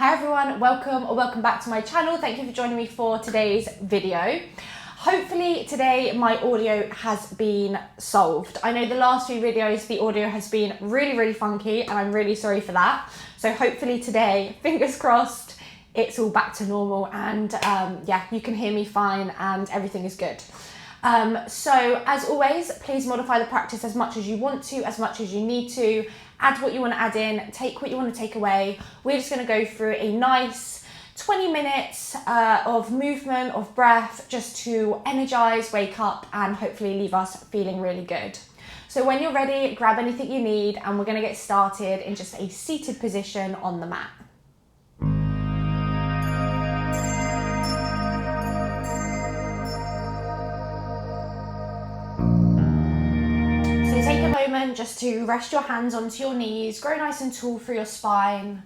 Hi everyone, welcome or welcome back to my channel. Thank you for joining me for today's video. Hopefully today my audio has been solved. I know the last few videos the audio has been really funky and I'm really sorry for that. So hopefully today, fingers crossed, it's all back to normal and yeah, you can hear me fine and everything is good. So as always, please modify the practice as much as you want to, as much as you need to. Add what you want to add in, take what you want to take away. We're just going to go through a nice 20 minutes of movement, of breath, just to energize, wake up, and hopefully leave us feeling really good. So when you're ready, grab anything you need, and we're going to get started in just a seated position on the mat. Take a moment just to rest your hands onto your knees, grow nice and tall through your spine.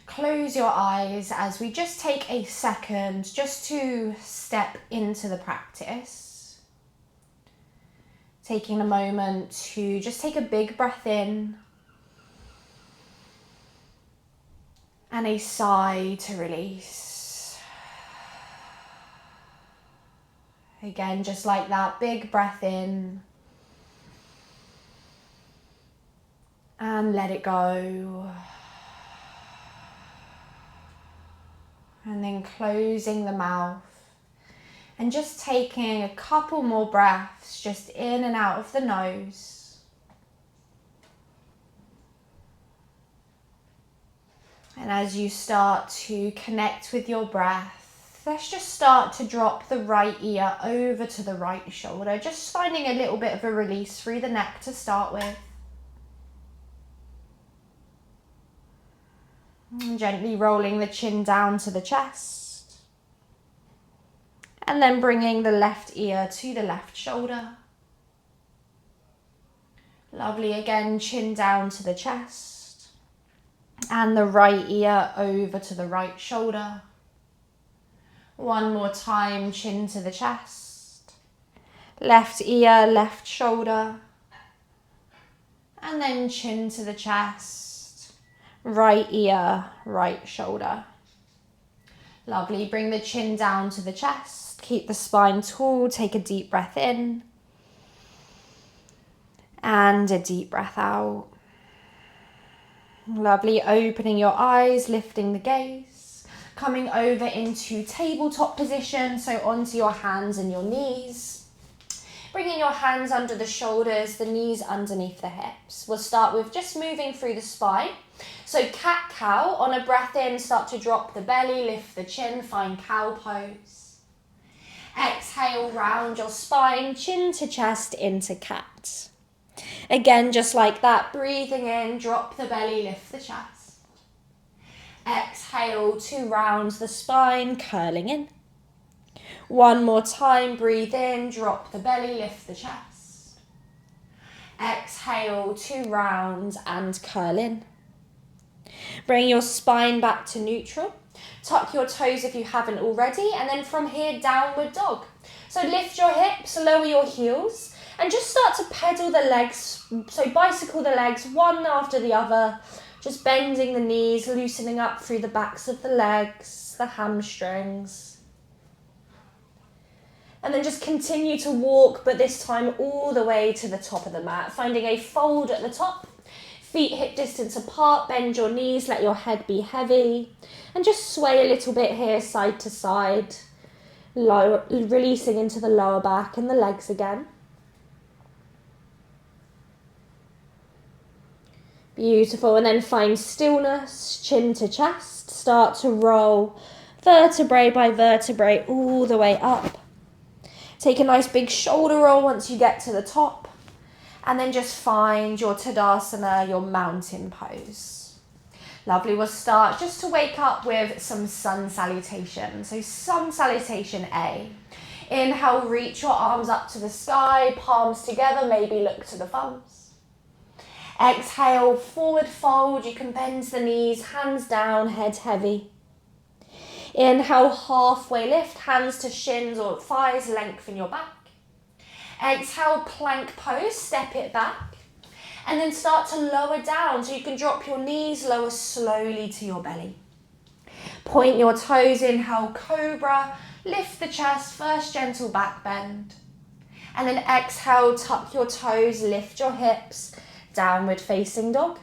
Close your eyes as we just take a second just to step into the practice. Taking a moment to just take a big breath in and a sigh to release. Again, just like that, big breath in. And let it go. And then closing the mouth. And just taking a couple more breaths just in and out of the nose. And as you start to connect with your breath, let's just start to drop the right ear over to the right shoulder. Just finding a little bit of a release through the neck to start with. And gently rolling the chin down to the chest. And then bringing the left ear to the left shoulder. Lovely, again, chin down to the chest. And the right ear over to the right shoulder. One more time, chin to the chest. Left ear, left shoulder. And then chin to the chest. Right ear, right shoulder. Lovely, bring the chin down to the chest. Keep the spine tall, take a deep breath in. And a deep breath out. Lovely, opening your eyes, lifting the gaze. Coming over into tabletop position, so onto your hands and your knees. Bringing your hands under the shoulders, the knees underneath the hips. We'll start with just moving through the spine. So cat-cow, on a breath in, start to drop the belly, lift the chin, find cow pose. Exhale, round your spine, chin to chest into cat. Again, just like that, breathing in, drop the belly, lift the chest. Exhale to round the spine, curling in. One more time, breathe in, drop the belly, lift the chest. Exhale to round and curl in. Bring your spine back to neutral. Tuck your toes if you haven't already, and then from here, downward dog. So lift your hips, lower your heels, and just start to pedal the legs. So bicycle the legs one after the other, just bending the knees, loosening up through the backs of the legs, the hamstrings. And then just continue to walk, but this time all the way to the top of the mat, finding a fold at the top. Feet hip distance apart, bend your knees, let your head be heavy. And just sway a little bit here, side to side. Lower, releasing into the lower back and the legs again. Beautiful, and then find stillness, chin to chest. Start to roll vertebrae by vertebrae all the way up. Take a nice big shoulder roll once you get to the top. And then just find your Tadasana, your mountain pose. Lovely, we'll start just to wake up with some sun salutation. So sun salutation A. Inhale, reach your arms up to the sky, palms together, maybe look to the thumbs. Exhale, forward fold, you can bend the knees, hands down, head heavy. Inhale, halfway lift, hands to shins or thighs, lengthen your back. Exhale, plank pose, step it back. And then start to lower down, so you can drop your knees, lower slowly to your belly. Point your toes, inhale, cobra. Lift the chest, first gentle back bend. And then exhale, tuck your toes, lift your hips, downward facing dog.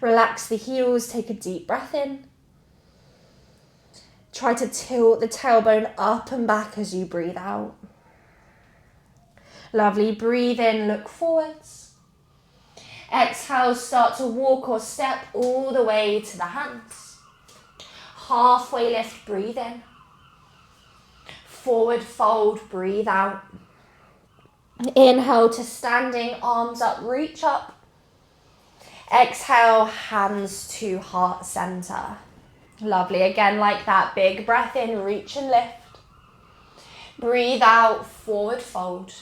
Relax the heels, take a deep breath in. Try to tilt the tailbone up and back as you breathe out. Lovely, breathe in, look forwards. Exhale, start to walk or step all the way to the hands. Halfway lift, breathe in. Forward fold, breathe out. Inhale to standing, arms up, reach up. Exhale, hands to heart center. Lovely, again like that, big breath in, reach and lift. Breathe out, forward fold.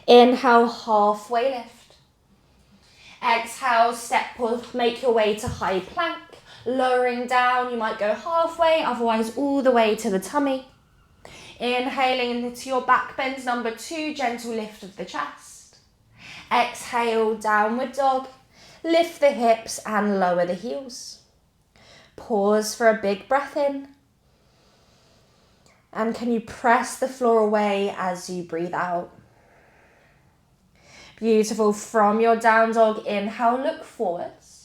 Inhale, halfway lift. Exhale, step pull, make your way to high plank. Lowering down, you might go halfway, otherwise all the way to the tummy. Inhaling into your back bend, number 2, gentle lift of the chest. Exhale, downward dog. Lift the hips and lower the heels. Pause for a big breath in. And can you press the floor away as you breathe out? Beautiful. From your down dog, inhale, look forwards.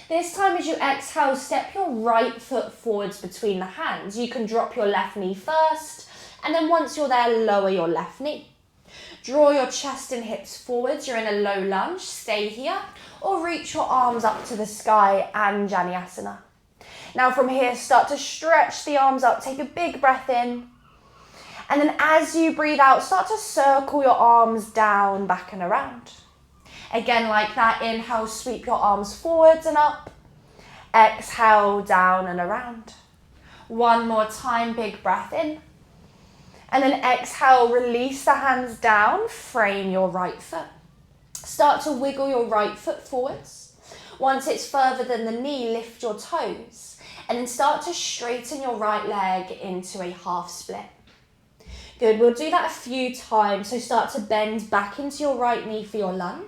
This time as you exhale, step your right foot forwards between the hands. You can drop your left knee first, and then once you're there, lower your left knee. Draw your chest and hips forwards. You're in a low lunge. Stay here, or reach your arms up to the sky, Anjaneyasana. Now from here, start to stretch the arms up. Take a big breath in. And then as you breathe out, start to circle your arms down, back and around. Again, like that, inhale, sweep your arms forwards and up. Exhale, down and around. One more time, big breath in. And then exhale, release the hands down, frame your right foot. Start to wiggle your right foot forwards. Once it's further than the knee, lift your toes. And then start to straighten your right leg into a half split. Good, we'll do that a few times. So start to bend back into your right knee for your lunge.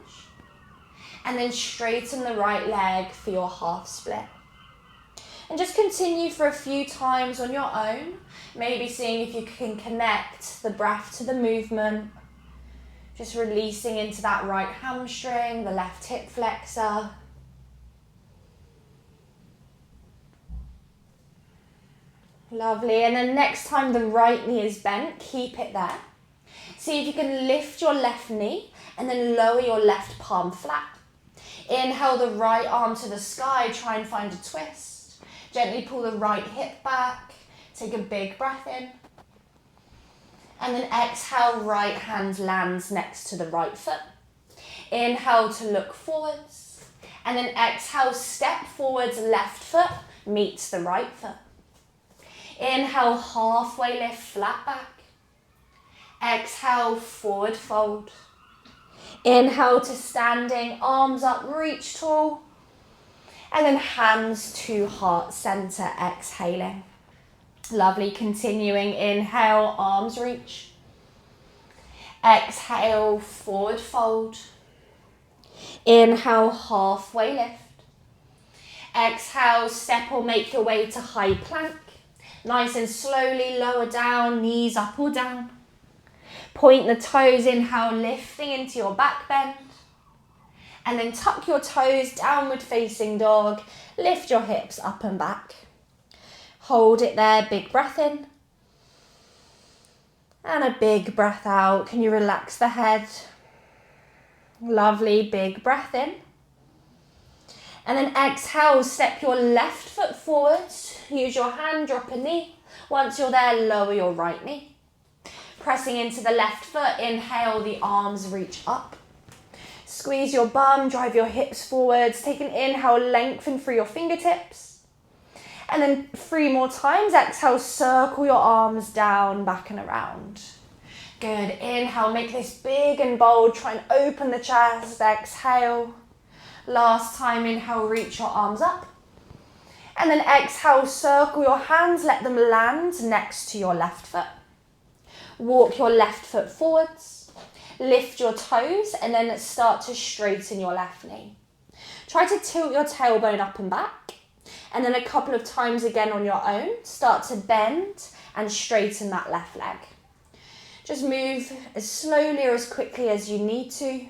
And then straighten the right leg for your half split. And just continue for a few times on your own. Maybe seeing if you can connect the breath to the movement. Just releasing into that right hamstring, the left hip flexor. Lovely, and then next time the right knee is bent, keep it there. See if you can lift your left knee and then lower your left palm flat. Inhale the right arm to the sky, try and find a twist. Gently pull the right hip back, take a big breath in. And then exhale, right hand lands next to the right foot. Inhale to look forwards. And then exhale, step forwards, left foot meets the right foot. Inhale, halfway lift, flat back. Exhale, forward fold. Inhale to standing, arms up, reach tall. And then hands to heart center, exhaling. Lovely, continuing. Inhale, arms reach. Exhale, forward fold. Inhale, halfway lift. Exhale, step or make your way to high plank. Nice and slowly lower down, knees up or down. Point the toes, inhale, lifting into your back bend. And then tuck your toes, downward facing dog. Lift your hips up and back. Hold it there, big breath in. And a big breath out. Can you relax the head? Lovely, big breath in. And then exhale, step your left foot forwards. Use your hand, drop a knee. Once you're there, lower your right knee. Pressing into the left foot, inhale, the arms reach up. Squeeze your bum, drive your hips forwards. Take an inhale, lengthen through your fingertips. And then 3 more times, exhale, circle your arms down, back and around. Good, inhale, make this big and bold. Try and open the chest, exhale. Last time, inhale, reach your arms up. And then exhale, circle your hands, let them land next to your left foot. Walk your left foot forwards. Lift your toes and then start to straighten your left knee. Try to tilt your tailbone up and back. And then a couple of times again on your own, start to bend and straighten that left leg. Just move as slowly or as quickly as you need to.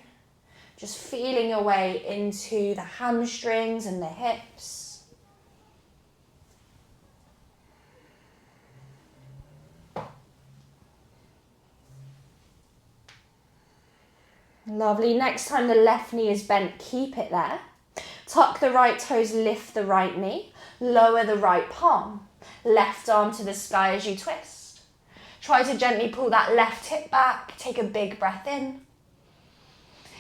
Just feeling your way into the hamstrings and the hips. Lovely. Next time the left knee is bent, keep it there. Tuck the right toes, lift the right knee, lower the right palm. Left arm to the sky as you twist. Try to gently pull that left hip back. Take a big breath in.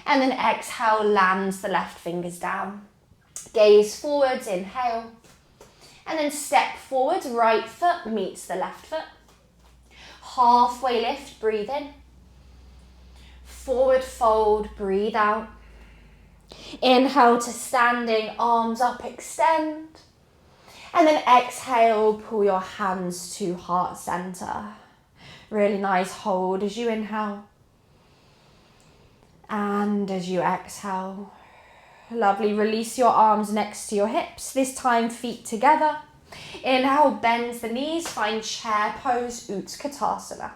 And then exhale, lands the left fingers down. Gaze forwards, inhale. And then step forwards, right foot meets the left foot. Halfway lift, breathe in. Forward fold, breathe out. Inhale to standing, arms up, extend. And then exhale, pull your hands to heart center. Really nice hold as you inhale. And as you exhale. Lovely, release your arms next to your hips. This time feet together. Inhale, bend the knees, find chair pose, Utkatasana.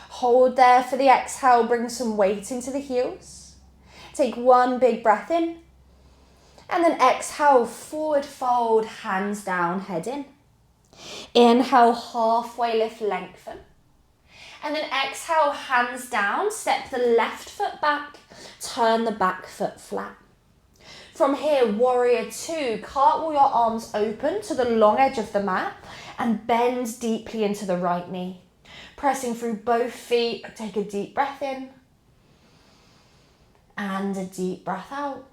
Hold there for the exhale, bring some weight into the heels. Take one big breath in. And then exhale, forward fold, hands down, head in. Inhale, halfway lift, lengthen. And then exhale, hands down, step the left foot back, turn the back foot flat. From here, warrior two, cartwheel your arms open to the long edge of the mat and bend deeply into the right knee. Pressing through both feet, take a deep breath in and a deep breath out.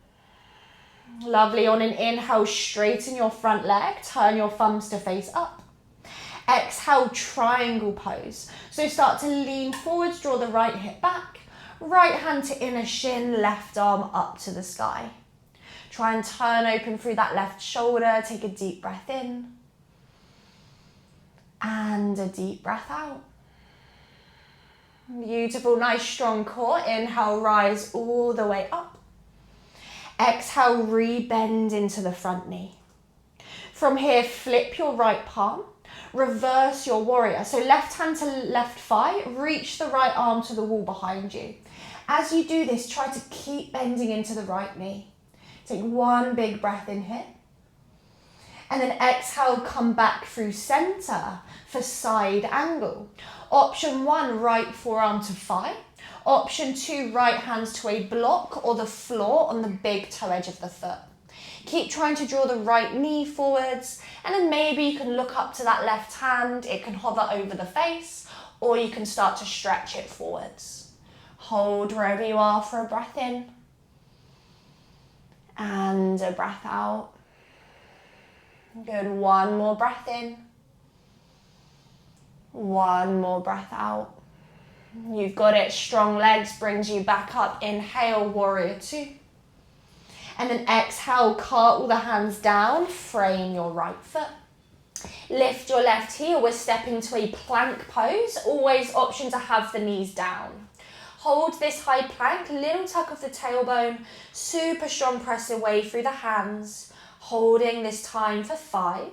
Lovely, on an inhale, straighten your front leg, turn your thumbs to face up. Exhale, triangle pose. So start to lean forwards, draw the right hip back, right hand to inner shin, left arm up to the sky. Try and turn open through that left shoulder, take a deep breath in and a deep breath out. Beautiful, nice strong core. Inhale, rise all the way up. Exhale, re-bend into the front knee. From here, flip your right palm, reverse your warrior. So left hand to left thigh, reach the right arm to the wall behind you. As you do this, try to keep bending into the right knee. Take one big breath in here. And then exhale, come back through center for side angle. Option one, right forearm to thigh. Option two, right hands to a block or the floor on the big toe edge of the foot. Keep trying to draw the right knee forwards, and then maybe you can look up to that left hand. It can hover over the face, or you can start to stretch it forwards. Hold wherever you are for a breath in and a breath out. Good, one more breath in. One more breath out. You've got it, strong legs brings you back up. Inhale, warrior two. And then exhale, cartwheel the hands down, frame your right foot. Lift your left heel, we're stepping to a plank pose. Always option to have the knees down. Hold this high plank, little tuck of the tailbone, super strong press away through the hands. Holding this time for 5.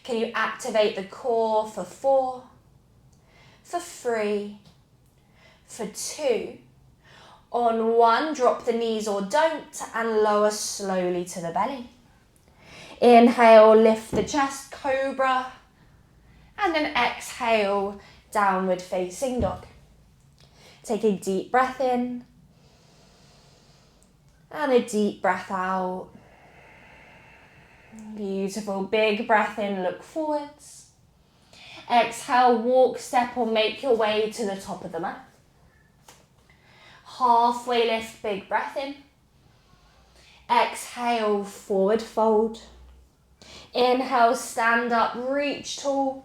Can you activate the core for 4, for 3, for 2. On 1, drop the knees or don't, and lower slowly to the belly. Inhale, lift the chest, cobra. And then exhale, downward facing dog. Take a deep breath in. And a deep breath out. Beautiful, big breath in, look forwards. Exhale, walk, step or make your way to the top of the mat. Halfway lift, big breath in. Exhale, forward fold. Inhale, stand up, reach tall.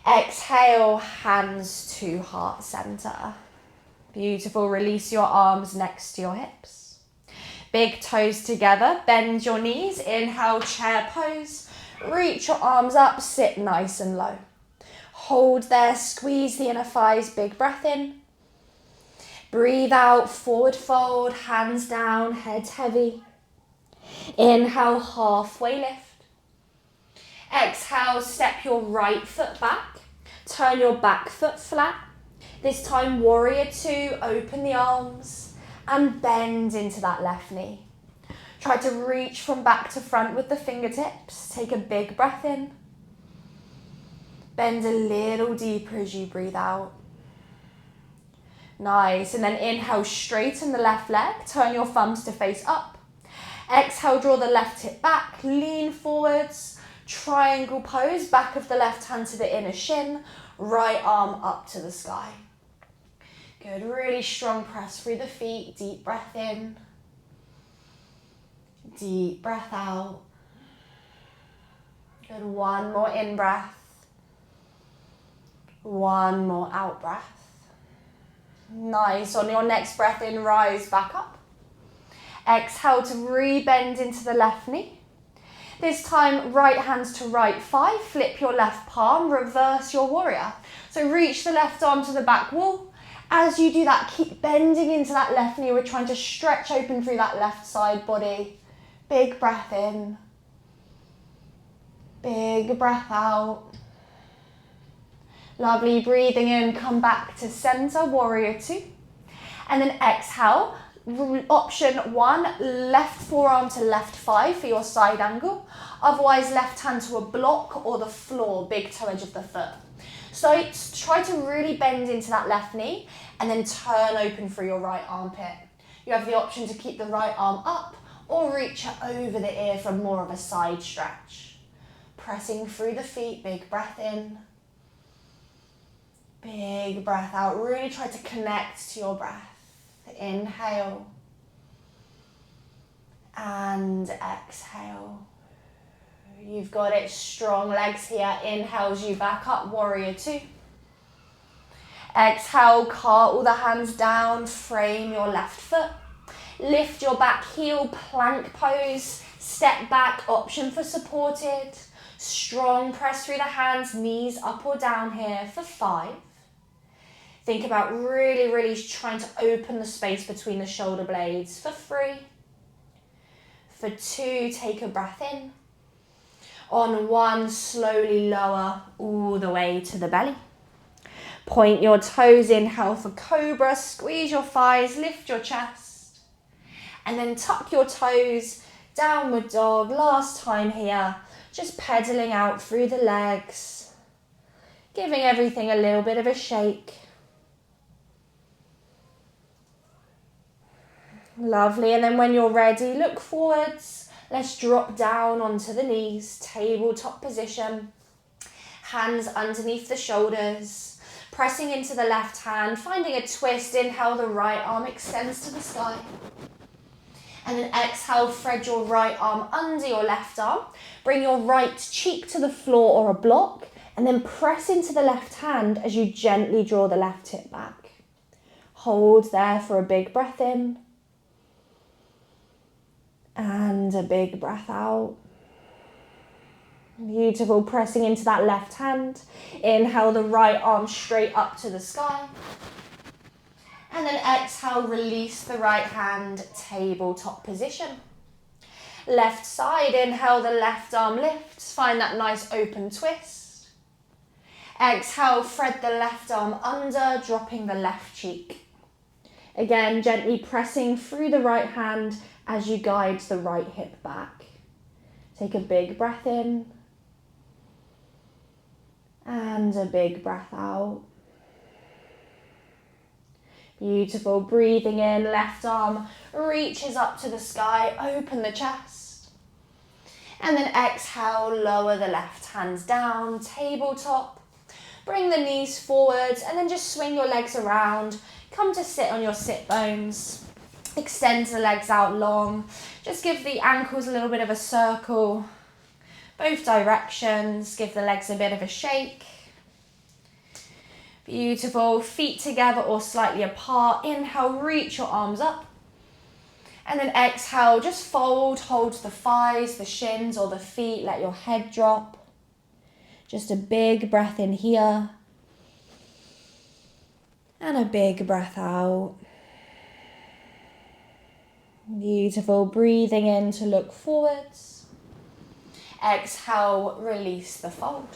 Exhale, hands to heart center. Beautiful, release your arms next to your hips. Big toes together, bend your knees. Inhale, chair pose. Reach your arms up, sit nice and low. Hold there, squeeze the inner thighs, big breath in. Breathe out, forward fold, hands down, head heavy. Inhale, halfway lift. Exhale, step your right foot back. Turn your back foot flat. This time, warrior two, open the arms and bend into that left knee. Try to reach from back to front with the fingertips. Take a big breath in. Bend a little deeper as you breathe out. Nice, and then inhale, straighten the left leg. Turn your thumbs to face up. Exhale, draw the left hip back, lean forwards. Triangle pose, back of the left hand to the inner shin. Right arm up to the sky. Good, really strong press through the feet. Deep breath in. Deep breath out. Good, one more in breath. One more out breath. Nice, on your next breath in, rise back up. Exhale to re-bend into the left knee. This time, right hands to right thigh, flip your left palm, reverse your warrior. So reach the left arm to the back wall. As you do that, keep bending into that left knee. We're trying to stretch open through that left side body. Big breath in. Big breath out. Lovely, breathing in, come back to center, warrior two. And then exhale, option one, left forearm to left thigh for your side angle. Otherwise, left hand to a block or the floor, big toe edge of the foot. So try to really bend into that left knee and then turn open through your right armpit. You have the option to keep the right arm up or reach it over the ear for more of a side stretch. Pressing through the feet, big breath in. Big breath out. Really try to connect to your breath. Inhale. And exhale. You've got it. Strong legs here. Inhales you back up. Warrior two. Exhale. Cartwheel the hands down. Frame your left foot. Lift your back heel. Plank pose. Step back. Option for supported. Strong press through the hands. Knees up or down here for 5. Think about really, really trying to open the space between the shoulder blades for 3. For 2, take a breath in. On 1, slowly lower all the way to the belly. Point your toes, inhale for cobra, squeeze your thighs, lift your chest. And then tuck your toes, downward dog, last time here. Just pedaling out through the legs. Giving everything a little bit of a shake. Lovely, and then when you're ready, look forwards. Let's drop down onto the knees, tabletop position. Hands underneath the shoulders, pressing into the left hand, finding a twist. Inhale, the right arm extends to the sky. And then exhale, thread your right arm under your left arm. Bring your right cheek to the floor or a block, and then press into the left hand as you gently draw the left hip back. Hold there for a big breath in. And a big breath out. Beautiful, pressing into that left hand. Inhale, the right arm straight up to the sky. And then exhale, release the right hand, tabletop position. Left side, inhale, the left arm lifts. Find that nice open twist. Exhale, thread the left arm under, dropping the left cheek. Again, gently pressing through the right hand as you guide the right hip back. Take a big breath in. And a big breath out. Beautiful, breathing in, left arm reaches up to the sky, open the chest. And then exhale, lower the left hands down, tabletop. Bring the knees forward and then just swing your legs around. Come to sit on your sit bones. Extend the legs out long. Just give the ankles a little bit of a circle. Both directions. Give the legs a bit of a shake. Beautiful. Feet together or slightly apart. Inhale, reach your arms up. And then exhale, just fold, hold the thighs, the shins or the feet. Let your head drop. Just a big breath in here. And a big breath out. Beautiful, breathing in to look forwards. Exhale, release the fold.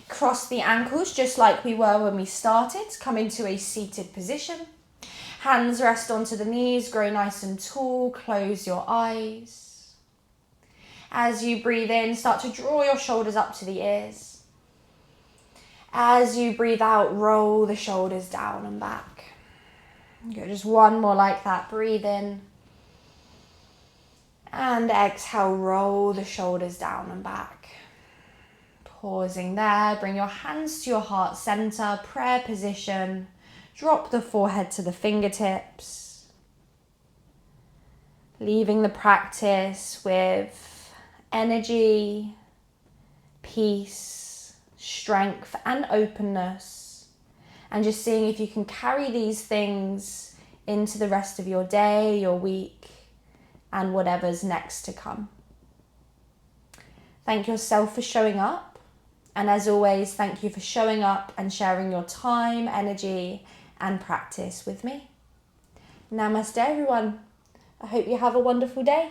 Cross the ankles just like we were when we started. Come into a seated position. Hands rest onto the knees, grow nice and tall. Close your eyes. As you breathe in, start to draw your shoulders up to the ears. As you breathe out, roll the shoulders down and back. Good, just one more like that. Breathe in. And exhale, roll the shoulders down and back. Pausing there, bring your hands to your heart center, prayer position. Drop the forehead to the fingertips. Leaving the practice with energy, peace, strength, and openness. And just seeing if you can carry these things into the rest of your day, your week, and whatever's next to come. Thank yourself for showing up. And as always, thank you for showing up and sharing your time, energy, and practice with me. Namaste, everyone. I hope you have a wonderful day.